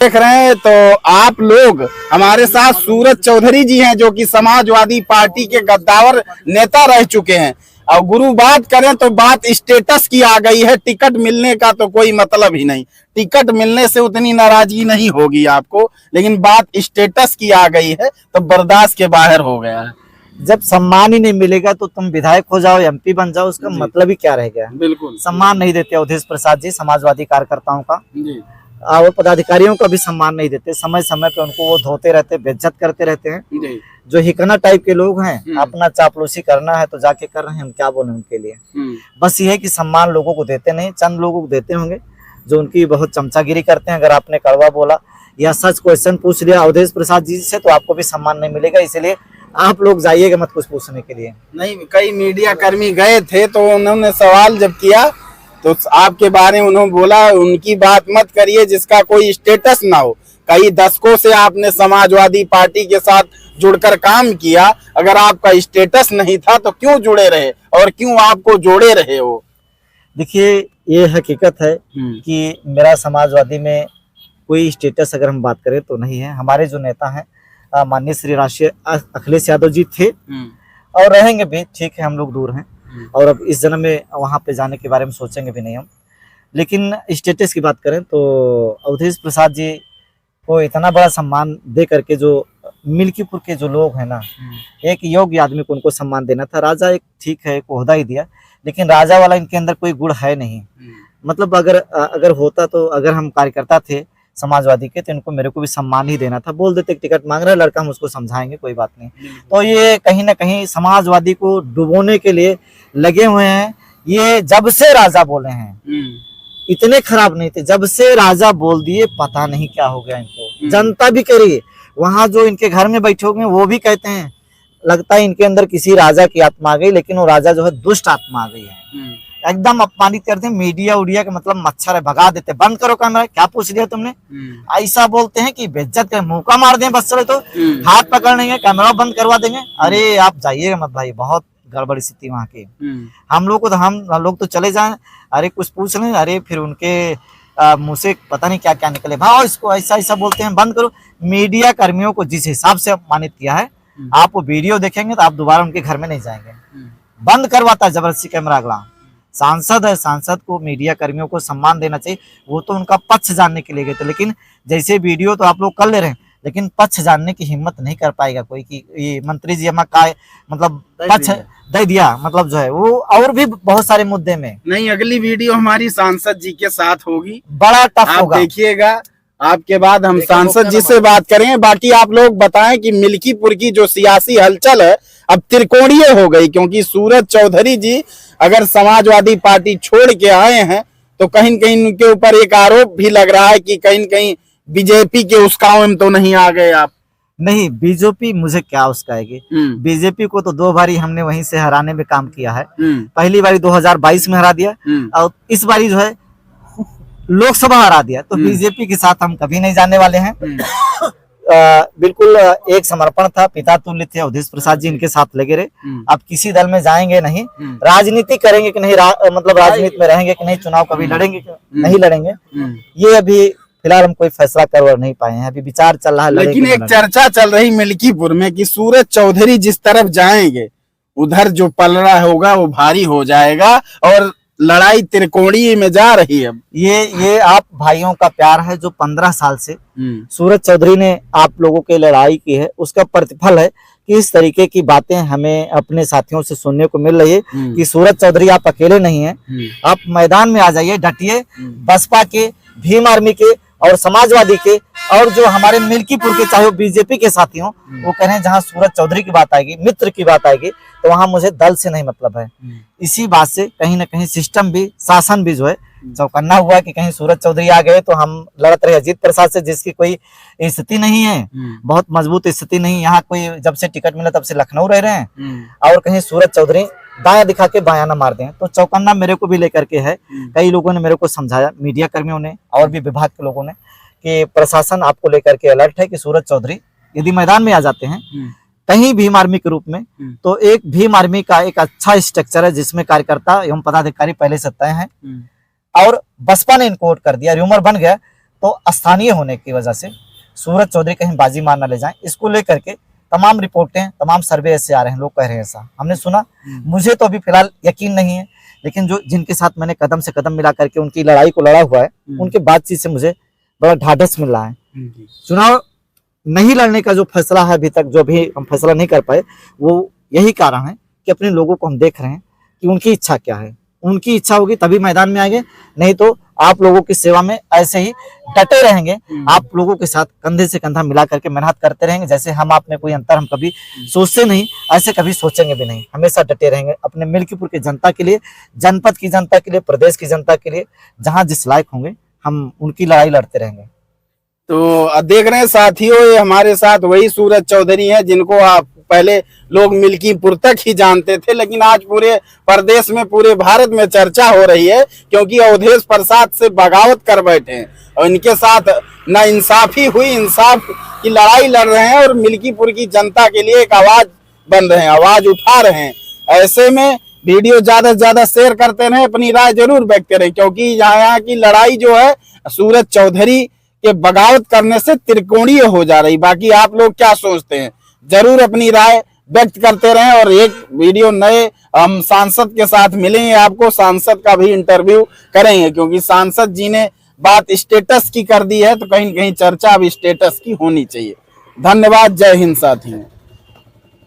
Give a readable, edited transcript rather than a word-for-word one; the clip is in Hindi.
देख रहे हैं तो आप लोग हमारे साथ सूरज चौधरी जी हैं जो कि समाजवादी पार्टी के गद्दावर नेता रह चुके हैं। और गुरु बात करें तो बात स्टेटस की आ गई है। टिकट मिलने का तो कोई मतलब ही नहीं, टिकट मिलने से उतनी नाराजगी नहीं होगी आपको, लेकिन बात स्टेटस की आ गई है तो बर्दाश्त के बाहर हो गया है। जब सम्मान ही नहीं मिलेगा तो तुम विधायक हो जाओ, एमपी बन जाओ, उसका मतलब ही क्या रह गया। बिल्कुल सम्मान नहीं देते अवधेश प्रसाद जी समाजवादी कार्यकर्ताओं का जी। और पदाधिकारियों का भी सम्मान नहीं देते। समय समय पे उनको वो धोते रहते, बेइज्जत करते रहते हैं जी। जो हिकना टाइप के लोग हैं। अपना चापलूसी करना है तो जाके कर रहे हैं, हम क्या बोले उनके लिए। बस ये है कि सम्मान लोगों को देते नहीं, चंद लोगों को देते होंगे जो उनकी बहुत चमचागिरी करते हैं। अगर आपने कड़वा बोला या सच क्वेश्चन पूछ लिया अवधेश प्रसाद जी से तो आपको भी सम्मान नहीं मिलेगा। इसलिए आप लोग जाइएगा मत कुछ पूछने के लिए। नहीं, कई मीडिया कर्मी गए थे तो उन्होंने सवाल जब किया तो आपके बारे में उन्होंने बोला उनकी बात मत करिए जिसका कोई स्टेटस ना हो। कई दशकों से आपने समाजवादी पार्टी के साथ जुड़कर काम किया, अगर आपका स्टेटस नहीं था तो क्यों जुड़े रहे और क्यों आपको जोड़े रहे हो? देखिए, ये हकीकत है कि मेरा समाजवादी में कोई स्टेटस अगर हम बात करें तो नहीं है। हमारे जो नेता हैं माननीय श्री राष्ट्रीय अखिलेश यादव जी थे और रहेंगे भी। ठीक है, हम लोग दूर हैं और अब इस जन्म में वहां पे जाने के बारे में सोचेंगे भी नहीं हम। लेकिन स्टेटस की बात करें तो अवधेश प्रसाद जी को इतना बड़ा सम्मान दे करके जो मिल्कीपुर के जो लोग हैं ना, एक योग्य आदमी को उनको सम्मान देना था। राजा एक ठीक है, एक ओहदा ही दिया, लेकिन राजा वाला इनके अंदर कोई गुण है नहीं। मतलब अगर होता तो अगर हम कार्यकर्ता थे समाजवादी के तो इनको मेरे को भी सम्मान ही देना था। बोल देते टिकट मांग रहा है लड़का, हम उसको समझाएंगे, कोई बात नहीं। तो ये कहीं ना कहीं समाजवादी को डुबोने के लिए लगे हुए हैं। ये जब से राजा बोले हैं इतने खराब नहीं थे, जब से राजा बोल दिए पता नहीं क्या हो गया इनको। जनता भी कह रही है, वहां जो इनके घर में बैठे हुए वो भी कहते हैं लगता है इनके अंदर किसी राजा की आत्मा आ गई, लेकिन वो राजा जो है दुष्ट आत्मा आ गई है। एकदम अपमानित करते हैं। मीडिया उड़िया का मतलब मच्छर है, भगा देते। बंद करो कैमरा, क्या पूछ लिया तुमने, ऐसा बोलते हैं कि बेइज्जत कर मौका मार दें बस चले तो हाथ पकड़ लेंगे, कैमरा बंद करवा देंगे। अरे आप जाइएगा मत भाई, बहुत गड़बड़ स्थिति वहाँ की। हम लोग तो चले जाए, अरे कुछ पूछ लें, अरे फिर उनके मुंह से पता नहीं क्या क्या निकले, भाई इसको ऐसा ऐसा बोलते हैं। बंद करो। मीडिया कर्मियों को जिस हिसाब से अपमानित किया है, आप वो वीडियो देखेंगे तो आप दोबारा उनके घर में नहीं जाएंगे। बंद करवाता है जबरदस्ती कैमरा। अगला सांसद है, सांसद को मीडिया कर्मियों को सम्मान देना चाहिए। वो तो उनका पक्ष जानने के लिए गए थे, लेकिन जैसे वीडियो तो आप लोग कर ले रहे हैं, लेकिन पक्ष जानने की हिम्मत नहीं कर पाएगा कोई कि ये मंत्री जी हमारा का मतलब पक्ष दे दिया, मतलब जो है वो और भी बहुत सारे मुद्दे में। नहीं, अगली वीडियो हमारी सांसद जी के साथ होगी, बड़ा टफ होगा, देखिएगा। आपके बाद हम सांसद जी से बात करें। बाकी आप लोग बताएं कि मिल्कीपुर की जो सियासी हलचल है अब त्रिकोणीय हो गई, क्योंकि सूरज चौधरी जी अगर समाजवादी पार्टी छोड़ के आए हैं तो कहीं कहीं उनके ऊपर एक आरोप भी लग रहा है कि कहीं कहीं बीजेपी के उसकाओं में तो नहीं आ गए आप। नहीं, बीजेपी मुझे क्या उसकाएगी। बीजेपी को तो 2 बारी हमने वहीं से हराने में काम किया है। पहली बारी 2022 में हरा दिया और इस बारी जो है लोकसभा हरा दिया। तो बीजेपी के साथ हम कभी नहीं जाने वाले हैं। बिल्कुल एक समर्पण था, पिता तुल्य थे अवधेश प्रसाद जी, इनके साथ लगे रहे। अब किसी दल में जाएंगे नहीं, राजनीति करेंगे कि नहीं, मतलब राजनीति में रहेंगे कि नहीं, चुनाव कभी लड़ेंगे कि नहीं लड़ेंगे, ये अभी फिलहाल हम कोई फैसला कर नहीं पाए हैं। अभी विचार चल रहा है। लेकिन एक चर्चा चल रही मिल्कीपुर में कि सूरज चौधरी जिस तरफ जाएंगे उधर जो पलड़ा होगा वो भारी हो जाएगा और लड़ाई त्रिकोणीय में जा रही है। ये आप भाइयों का प्यार है जो 15 साल से सूरज चौधरी ने आप लोगों के लड़ाई की है, उसका प्रतिफल है कि इस तरीके की बातें हमें अपने साथियों से सुनने को मिल रही है कि सूरज चौधरी आप अकेले नहीं हैं, आप मैदान में आ जाइए, डटिए। बसपा के, भीम आर्मी के और समाजवादी के और जो हमारे मिल्कीपुर के चाहे वो बीजेपी के साथी हों, वो कह रहे हैं जहां सूरज चौधरी की बात आएगी, मित्र की बात आएगी, तो वहां मुझे दल से नहीं मतलब है। इसी बात से कहीं ना कहीं सिस्टम भी, शासन भी जो है चौकन्ना हुआ कि कहीं सूरज चौधरी आ गए तो हम लड़त रहे अजीत प्रसाद से, जिसकी कोई स्थिति नहीं है, बहुत मजबूत स्थिति नहीं। यहाँ कोई जब से टिकट मिला तब से लखनऊ रह रहे हैं और कहीं सूरज चौधरी दाया दिखा के बाया ना मार दें। तो चौकन्ना मेरे को भी लेकर के है। कई लोगों ने मेरे को समझाया, मीडिया कर्मियों ने और भी विभाग के लोगों ने, कि प्रशासन आपको लेकर के अलर्ट है कि सूरज चौधरी यदि मैदान में आ जाते हैं कहीं भीम आर्मी के रूप में, तो एक भीम आर्मी का एक अच्छा स्ट्रक्चर है जिसमें कार्यकर्ता एवं पदाधिकारी पहले से तय हैं और बसपा ने इनको वोट कर दिया, र्यूमर बन गया, तो स्थानीय होने की वजह से सूरज चौधरी कहीं बाजी मार न ले जाएं, इसको लेकर के तमाम रिपोर्टें, तमाम सर्वे ऐसे आ रहे हैं, लोग कह रहे हैं ऐसा हमने सुना। मुझे तो अभी फिलहाल यकीन नहीं है, लेकिन जो जिनके साथ मैंने कदम से कदम मिला करके उनकी लड़ाई को लड़ा हुआ है, उनके बातचीत से मुझे बड़ा ढाढ़स मिल रहा है। चुनाव नहीं लड़ने का जो फैसला है, अभी तक जो भी हम फैसला नहीं कर पाए, वो यही कारण है कि अपने लोगों को हम देख रहे हैं कि उनकी इच्छा क्या है। उनकी इच्छा होगी तभी मैदान में आएंगे, नहीं तो आप लोगों की सेवा में ऐसे ही डटे रहेंगे। आप लोगों के साथ कंधे से कंधा मिला करके मेहनत करते रहेंगे। जैसे हम आप में कोई अंतर हम कभी सोचते नहीं, ऐसे कभी सोचेंगे भी नहीं। हमेशा डटे रहेंगे अपने मिल्कीपुर की जनता के लिए, जनपद की जनता के लिए, प्रदेश की जनता के लिए। जहां जिस लायक होंगे हम उनकी लड़ाई लड़ते रहेंगे। तो देख रहे हैं साथियों, ये हमारे साथ वही सूरज चौधरी हैं जिनको आप पहले लोग मिल्कीपुर तक ही जानते थे, लेकिन आज पूरे प्रदेश में, पूरे भारत में चर्चा हो रही है, क्योंकि अवधेश प्रसाद से बगावत कर बैठे हैं और इनके साथ ना इंसाफी हुई, इंसाफ की लड़ाई लड़ रहे हैं और मिल्कीपुर की जनता के लिए एक आवाज बन रहे हैं, आवाज उठा रहे हैं। ऐसे में वीडियो ज्यादा से ज्यादा शेयर करते रहे, अपनी राय जरूर व्यक्त करें, क्योंकि यहाँ की लड़ाई जो है सूरज चौधरी के बगावत करने से त्रिकोणीय हो जा रही। बाकी आप लोग क्या सोचते हैं, जरूर अपनी राय व्यक्त करते रहें। और एक वीडियो नए हम सांसद के साथ मिलेंगे, आपको सांसद का भी इंटरव्यू करेंगे, क्योंकि सांसद जी ने बात स्टेटस की कर दी है, तो कहीं न कहीं चर्चा अब स्टेटस की होनी चाहिए। धन्यवाद, जय हिंद साथियों।